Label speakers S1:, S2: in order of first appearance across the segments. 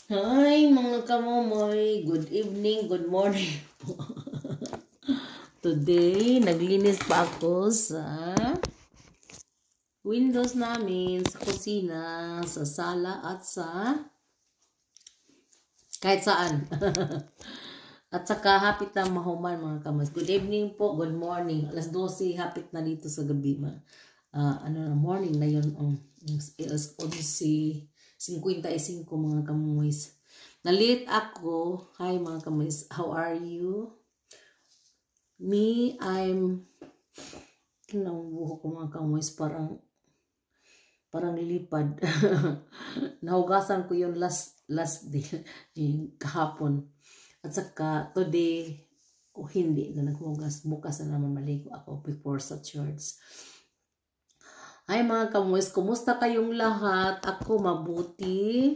S1: Hi mga kamomoy, good evening, good morning po. Today, naglinis pa ako sa windows namin, sa kusina, sa sala at sa kahit saan. At saka hapit na mahuman mga kamoy. Good evening po, good morning. Alas 12, hapit na dito sa gabi. Morning na yun. Alas 11:55 mga kamoys. Nalit ako. Hi mga kamoys, how are you? Me, ang buhok ko mga kamoys, parang lilipad. Nahugasan ko yun last day, kahapon. At saka today, hindi na naghugas. Bukas na naman maligo ako before sa church. Hi mga kamoys, kumusta kayong lahat? Ako mabuti.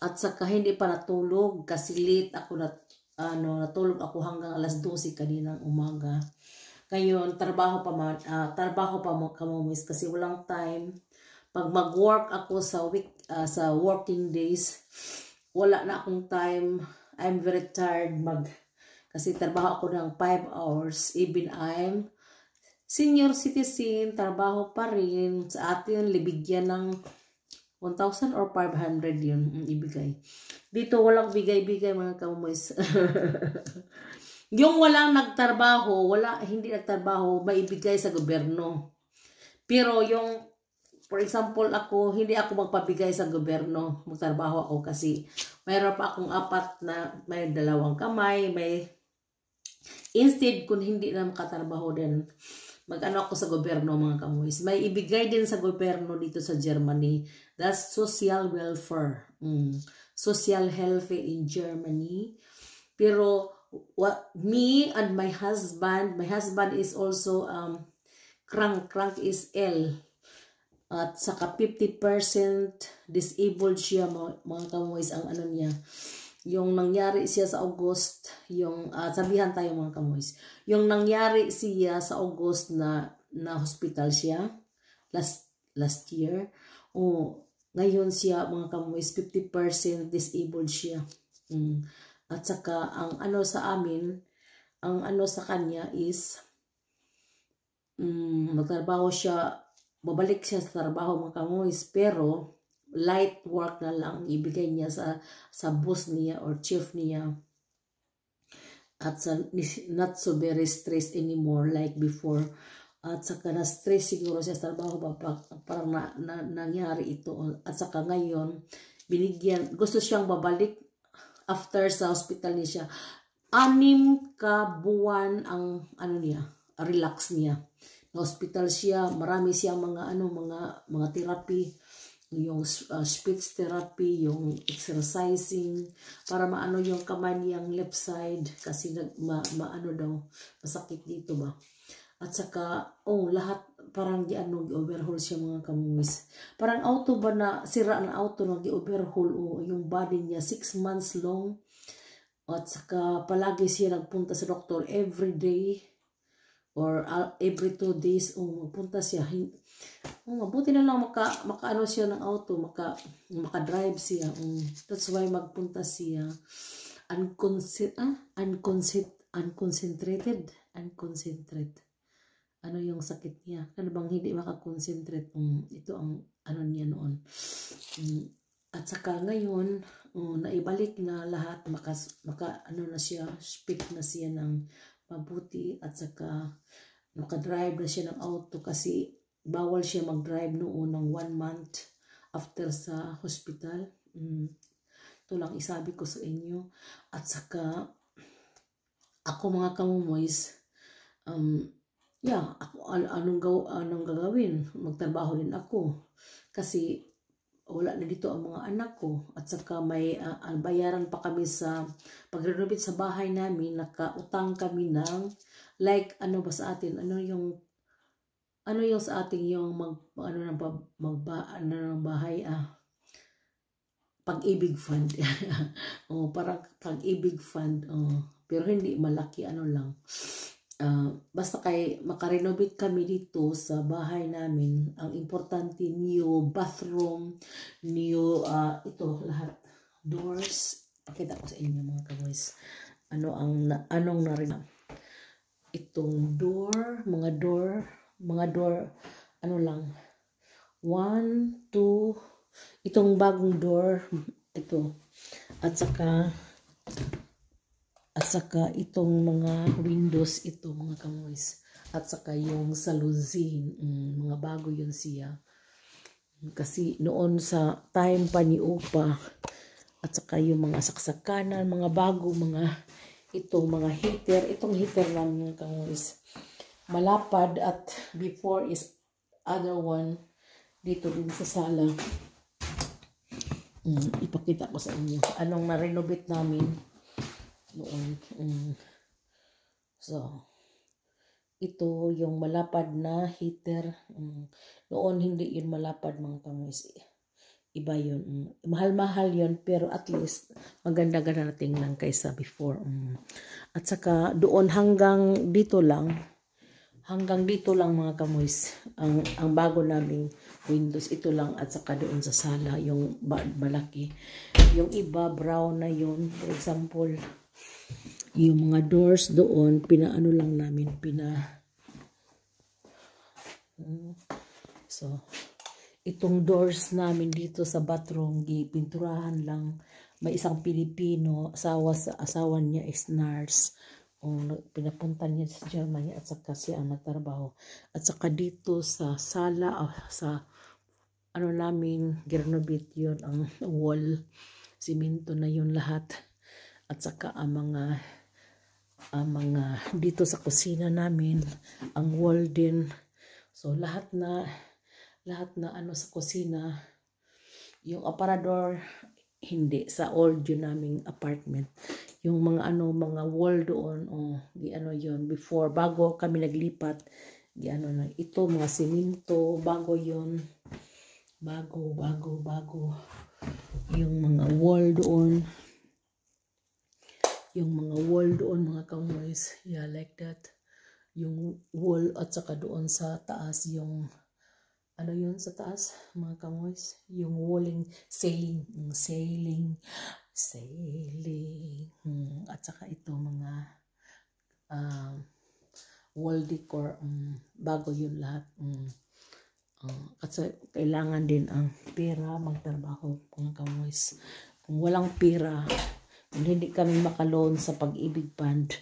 S1: At saka hindi pa natulog kasi late ako natulog ako hanggang alas 12 kaninang umaga. Ngayon, trabaho pa mga kamoys kasi walang time. Pag mag-work ako sa working days, wala na akong time. I'm very tired kasi trabaho ako ng 5 hours. Even I'm senior citizen, trabaho pa rin. Sa atin, libigyan ng 1,000 or 500 yun ibigay. Dito walang bigay-bigay mga kamoys. Yung walang nagtrabaho, hindi nagtrabaho, maibigay sa gobyerno. Pero yung, for example, hindi ako magpabigay sa gobyerno. Magtrabaho ako kasi mayroon pa akong apat na may dalawang kamay, instead kung hindi na makatrabaho din, mag-ano ako sa gobyerno mga kamoys. May ibigay din sa gobyerno dito sa Germany. That's social welfare. Social health in Germany. Pero me and my husband is also crank is L. At saka 50% disabled siya mga kamoys ang ano niya. Yung nangyari siya sa August, sabihan tayo mga kamoys. Yung nangyari siya sa August na hospital siya last year. Ngayon siya mga kamoys 50% disabled siya. At saka ang ano sa amin, ang ano sa kanya is magtrabaho siya, babalik siya sa trabaho mga kamoys, pero light work na lang ibigay niya sa boss niya or chief niya. At not so very stressed anymore like before. At saka na-stress siguro siya sa trabaho parang nangyari ito. At saka ngayon, gusto siyang babalik after sa hospital niya. 6 buwan ang relax niya. Na hospital siya, marami siyang mga therapy, yung speech therapy, yung exercising para maano yung kamay niyang left side kasi maano daw masakit dito ba. At saka lahat parang gi-overhaul siya mga kamoys. Parang auto ba na sira na auto na gi-overhaul yung body niya 6 months long. At saka palagi siya nagpunta sa doktor every day or every 2 days magpunta siya. Mabuti na lang makaano siya ng auto, maka-drive siya. That's why magpunta siya. Unconcentrated. Ano yung sakit niya? Ano bang hindi makakonsentrate? Ito ang ano niya noon. At saka ngayon, naibalik na lahat, ano na siya, speak na siya ng mabuti, at saka nakadrive na siya ng auto kasi bawal siya mag-drive noon ng 1 month after sa hospital. Ito lang isabi ko sa inyo. At saka ako mga kamomoys, anong gagawin? Magtrabaho din ako kasi wala na dito ang mga anak ko. At saka may bayaran pa kami sa pag-renovate sa bahay namin. Nakautang kami ng ano ba sa atin, ano yung sa atin yung ng bahay, pag-ibig fund. Parang pag-ibig fund. Pero hindi malaki, lang. Basta makarenovate kami dito sa bahay namin. Ang importante, new bathroom, new ito lahat. doors. Pakita ko sa inyo mga kamoys. Anong narinig? Itong door, mga door, ano lang, 1, 2, itong bagong door, ito, at saka itong mga windows, ito mga kamoys, at saka yung saluzin, mga bago yun siya, kasi noon sa time pa ni Upa, at saka yung mga saksakanan, mga bago, itong mga heater, itong heater lang mga kamoys, malapad, at before is other one dito din sa sala. Ipakita ko sa inyo anong na-renovate namin noon. So ito yung malapad na heater. Noon hindi yun malapad mga kamoys, iba yun. Mahal-mahal yun, pero at least maganda-ganda natin lang kaysa before. At saka doon hanggang dito lang mga kamoys, ang bago naming windows, ito lang, at saka doon sa sala yung malaki. Yung iba brown na yun, for example yung mga doors doon pinaano lang namin, so itong doors namin dito sa bathroom, gipinturahan lang. May isang Pilipino, asawa niya is nurse. Pinapunta niya sa Germany, at saka siya ang nagtrabaho. At saka dito sa sala, sa namin, girenovate yun, ang wall, simento na yun lahat. At saka ang mga dito sa kusina namin, ang wall din. So lahat na sa kusina, yung aparador hindi, sa old yun naming apartment, yung mga wall doon, yun before, bago kami naglipat, na ito mga simento, bago yun, bago yung mga wall doon, mga kamoys, yeah, like that, yung wall. At saka doon sa taas, yung yun sa taas mga kamoys, yung walling, sailing, at saka ito mga wall decor, bago yun lahat. Kasi kailangan din ang pera magtrabaho mga kamoys. Kung walang pera, hindi kami makaloan sa Pag-ibig Fund,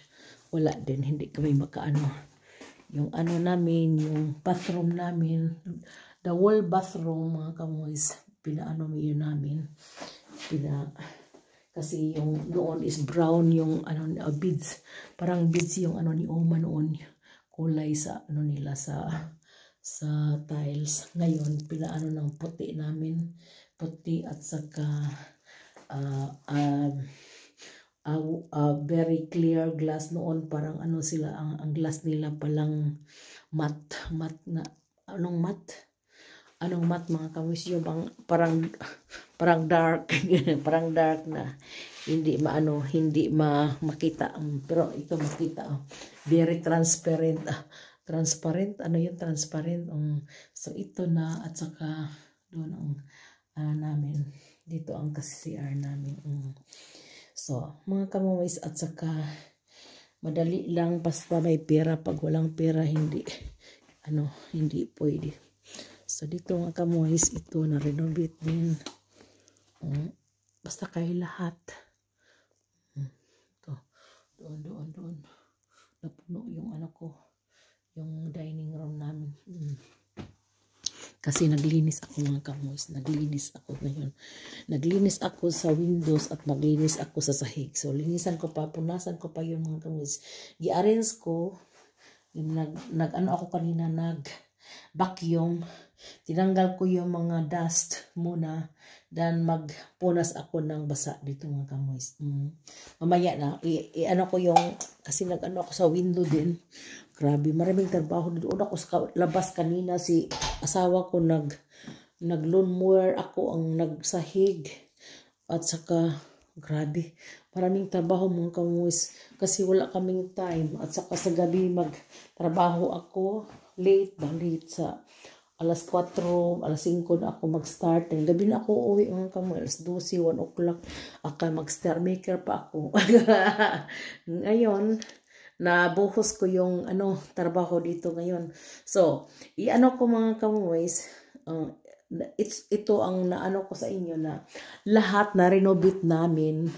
S1: wala din, hindi kami makaano. Yung namin, yung bathroom namin, the whole bathroom mga kamoys, yun namin, kasi yung noon is brown, yung beads, parang beads yung ni Oma noon, kulay sa nila sa tiles. Ngayon ng puti namin, puti, at saka very clear glass. Noon parang sila, ang glass nila palang matte na, anong mat mga kamoys, yung parang dark parang dark na hindi makita, pero ito makita, very transparent, transparent. So ito na, at saka doon ang namin dito, ang CR namin. So mga kamoys, at saka madali lang basta may pera. Pag walang pera, hindi pwede. So dito mga kamoys, ito na renovate din. Basta kayo lahat. Ito, doon. Napuno yung yung dining room namin. Kasi naglinis ako mga kamoys. Naglinis ako ngayon. Naglinis ako sa windows at naglinis ako sa sahig. So linisan ko pa, punasan ko pa yung mga kamoys. I-arrange ko. Ako kanina, vacuum. Tinanggal ko yung mga dust muna. Dan magpunas ako ng basa dito mga kamoys. Mamaya na, ko yung, kasi ako sa window din. Grabe, maraming trabaho. Doon ako sa labas kanina, si asawa ko nag-lawnmower, ako ang nagsahig. At saka, grabe, maraming trabaho mga kamoys. Kasi wala kaming time. At saka sa gabi magtrabaho ako. Late sa alas 4, alas 5 na ako mag-start. Ng gabi na ako uwi mga kamoy. Alas 12, 1 o'clock. Aka mag-star maker pa ako. Ngayon, nabuhos ko yung trabaho dito ngayon. So, iano ko mga kamoys, ito ang naano ko sa inyo na lahat na renovate namin.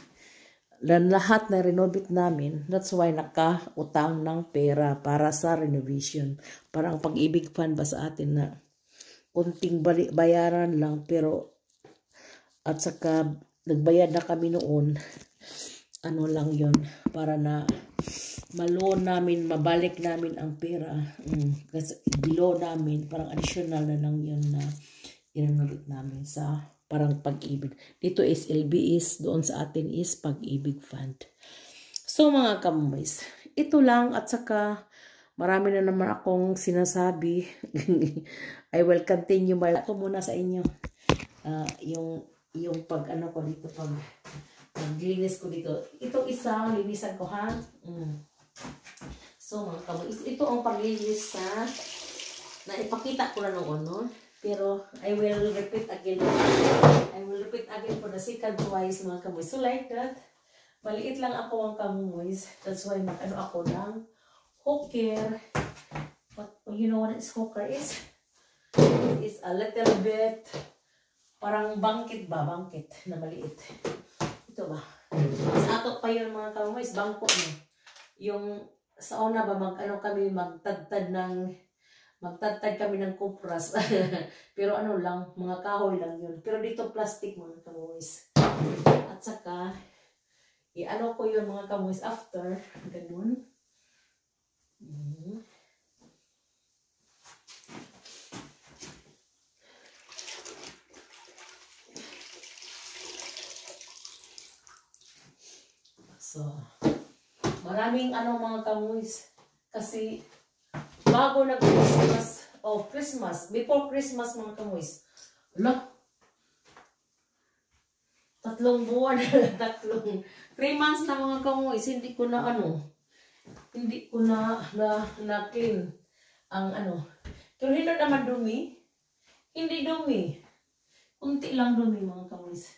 S1: Lahat na renovate namin. That's why naka-utang ng pera para sa renovation. Parang pag-ibig fund ba sa atin na kunting bayaran lang, pero at saka nagbayad na kami noon, lang yon para na ma-loan namin, mabalik namin ang pera. Kasi below namin, parang additional na lang yun na i-renovate namin sa parang pag-ibig. Dito is LBS, doon sa atin is pag-ibig fund. So mga kamoys, ito lang, at saka marami na naman akong sinasabi. I will continue ako muna sa inyo. Yung pag-ano ko dito, pag-linis ko dito. Itong isang linisan ko ha. So mga kamoy, ito ang paglinis na ipakita ko na noon, no? Pero I will repeat again. I will repeat again for the second twice mga kamoy. So like that, maliit lang ako ang kamoy. That's why mag-ano ako ng hooker. But you know what is hooker is? It is a little bit parang bangkit ba? Bangkit na maliit. Ito ba? Sa ato pa yun mga kamoy, bangko mo. Yung sa una ba magtadtad kami ng kupras. Pero lang, mga kahoy lang yun. Pero dito plastic mga kamoys. At saka, i-ano ko yun mga kamoys after. Ganun. So, maraming mga kamoys. Kasi, bago nag-Christmas, before Christmas mga kamoys, 3 buwan, 3 months na mga kamoys, hindi ko na clean ang Pero hindi naman dumi, hindi dumi, kunti lang dumi mga kamoys.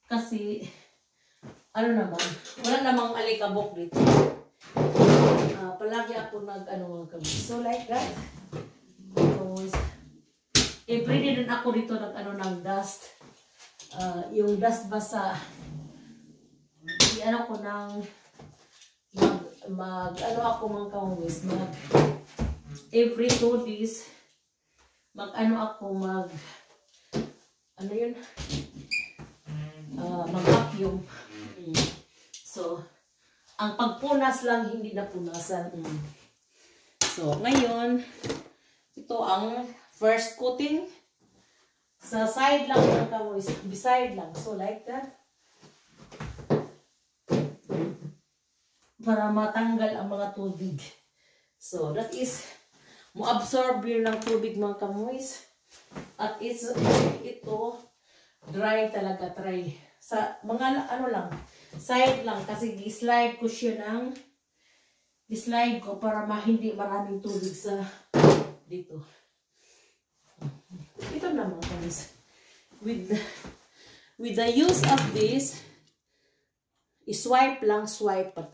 S1: Kasi, naman, wala namang alikabok dito. Palagi ako mga kamoys. So like that. Everyday din ako dito ng dust. Yung dust basa. Ko ng ako mga kamoys. Every 2 days mag-vacuum. So, ang pagpunas lang, hindi na punasan. So, ngayon, ito ang first coating. Sa side lang ng kamoy, beside lang. So, like that. Para matanggal ang mga tubig. So, that is, mo-absorb yun ng tubig mga kamoys. At ito, dry talaga, dry. Sa mga, lang, side lang. Kasi gi-slide ko siya i-slide ko para hindi maraming tubig sa dito. Ito naman guys. With the use of this, i-swipe lang, swipe pa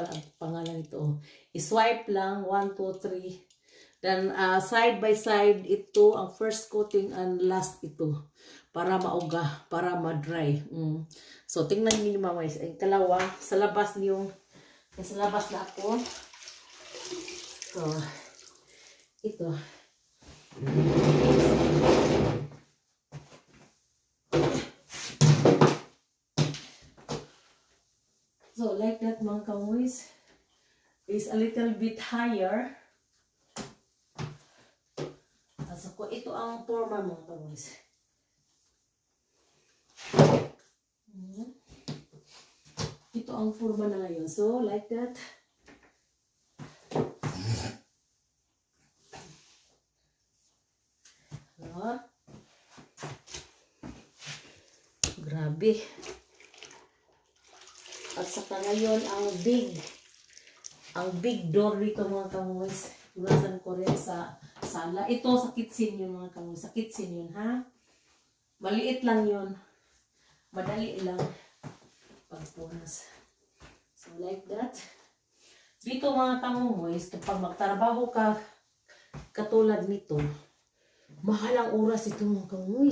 S1: lang pangalan ito. I-swipe lang 1, 2, 3. Then side by side ito ang first coating and last ito para mauga, para ma-dry. So tingnan niyo mga guys, ang kalawa sa labas niyo. Sa labas na ako. So, ito. So, like that mga kamoys, is a little bit higher. So, ito ang forma mga kamoys. Ito ang forma na ngayon. So, like that. Grabe. At saka ngayon, ang big door dito mga kamoys. Unasan ko rin sa sala. Ito sa kitchen yun mga kamoy. Sa kitchen yun ha. Maliit lang yun. Madali lang pagpunas. So like that. Dito mga kamoy, kapag magtrabaho ka katulad nito, mahalang oras ito mga kamoy.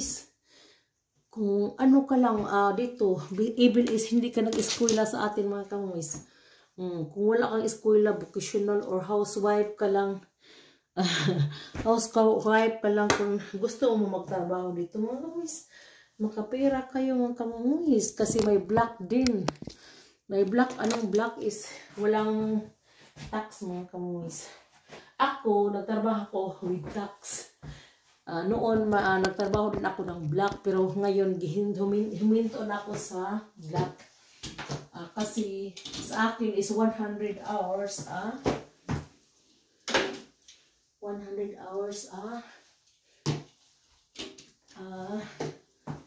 S1: Kung ano ka lang dito, even is hindi ka nag-eskwela sa atin mga kamoy. Kung wala kang eskwela, vocational or housewife ka lang, housewife ka lang, kung gusto mo magtrabaho dito mga kamuis, makapira kayo mga kamuis kasi may black din. May black, anong black is walang tax mga kamuis. Ako, nagtrabaho ko with tax. Noon, nagtrabaho din ako ng black, pero ngayon huminto na ako sa black. Kasi sa akin is 100 hours 100 hours a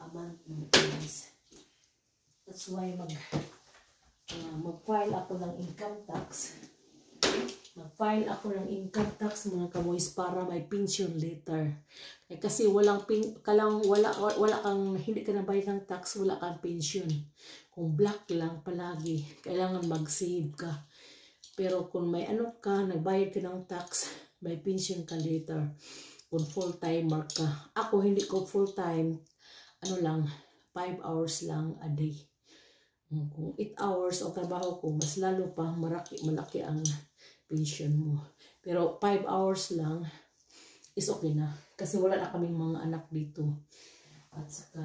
S1: month. That's why mag-file ako ng income tax. Mag-file ako ng income tax mga kamoys para may pension later. Kasi wala kang hindi ka nabayad ng tax, wala kang pension. Kung black lang palagi, kailangan mag-save ka. Pero kung may ano ka, nagbayad ka ng tax, may pension ka later. Kung full-timer ka. Ako hindi ko full-time, 5 hours lang a day. Kung 8 hours ang trabaho ko, mas lalo pa malaki ang pension mo. Pero 5 hours lang is okay na. Kasi wala na kaming mga anak dito. At saka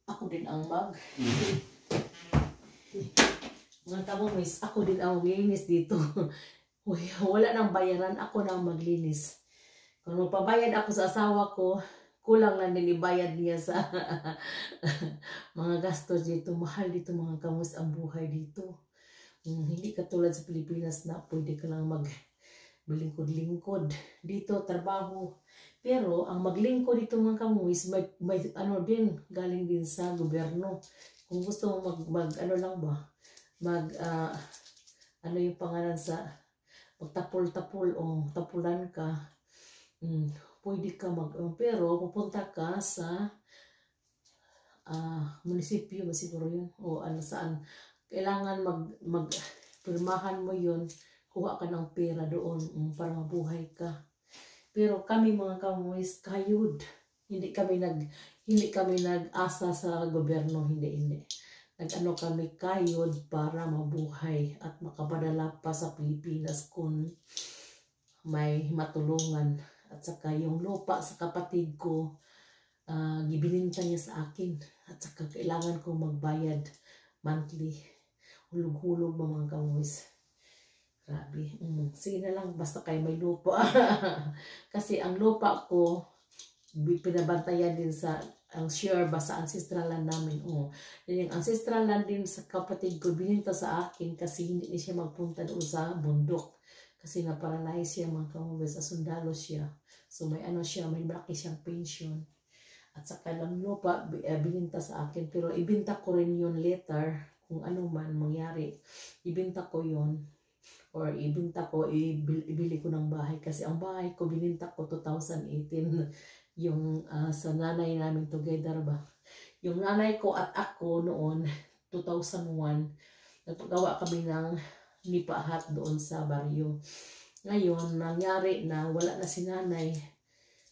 S1: ako din ang mga kamomis, ako din ang maglinis dito. Wala nang bayaran, ako na ang maglinis. Kung magpabayad ako sa asawa ko, kulang lang din ibayad niya sa mga gastos dito. Mahal dito mga kamomis ang buhay dito. Hindi katulad sa Pilipinas na pwede ka lang maglingkod-lingkod. Dito, trabaho. Pero, ang maglingkod dito mga kamuis, may din, galing din sa gobyerno. Kung gusto mo yung pangalan sa magtapol-tapol o tapulan ka, pwede ka pero pupunta ka sa munisipyo, siguro yun, o saan. Kailangan pirmahan mo yun, kuha ka ng pera doon para mabuhay ka. Pero kami mga kamuis, kayod. Hindi kami nag-asa sa gobyerno, hindi. Kami kayod para mabuhay at makapadala pa sa Pilipinas kung may matulungan. At saka yung lupa sa kapatid ko, gibininta niya sa akin. At saka kailangan ko magbayad monthly. Hulog-hulog mga kamuis. Grabe. Sige na lang, basta kayo may lupa. Kasi ang lupa ko, pinabantayan din ang share ba sa ancestral land namin. Yung ancestral land din sa kapatid ko, bininta sa akin kasi hindi niya siya magpunta doon sa bundok. Kasi na-paralyze siya mga kamuis, sa sundalo siya. So may malaki siyang pension. At saka lang lupa, bininta sa akin. Pero ibinta ko rin yun later. Kung ano man mangyari, ibinta ko yon or ibili ko ng bahay. Kasi ang bahay ko, bininta ko 2018, yung sa nanay namin together ba. Yung nanay ko at ako noon, 2001, nagpagawa kami ng nipahat doon sa baryo. Ngayon, nangyari na wala na si nanay.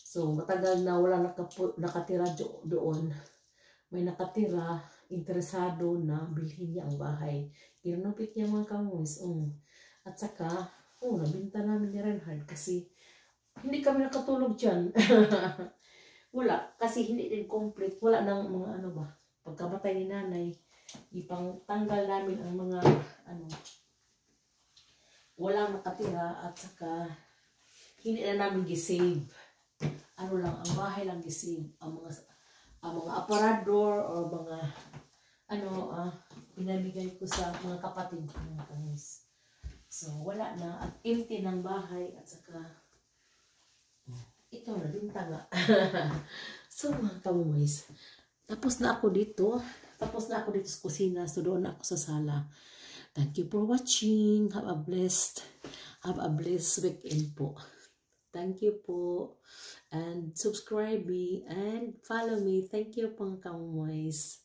S1: So, matagal na wala nakatira doon. May nakatira, interesado na bilhin niya ang bahay. Inupit niya mga kamuis. At saka, nabinta namin ni Renhard kasi hindi kami nakatulog dyan. Wala, kasi hindi din complete. Wala nang mga pagkamatay ni nanay, ipangtanggal namin ang mga walang nakatira at saka hindi na namin gisave. Ang bahay lang gisave. Ang mga aparador o mga pinamigay ko sa mga kapatid ko mga kamis. So wala na at empty ng bahay at saka ito na din tanga. So mga kamumis, tapos na ako dito sa kusina, so doon ako sa sala. Thank you for watching. Have a blessed weekend po. Thank you po. And subscribe me and follow me. Thank you po kamoys.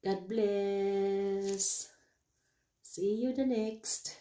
S1: God bless. See you the next.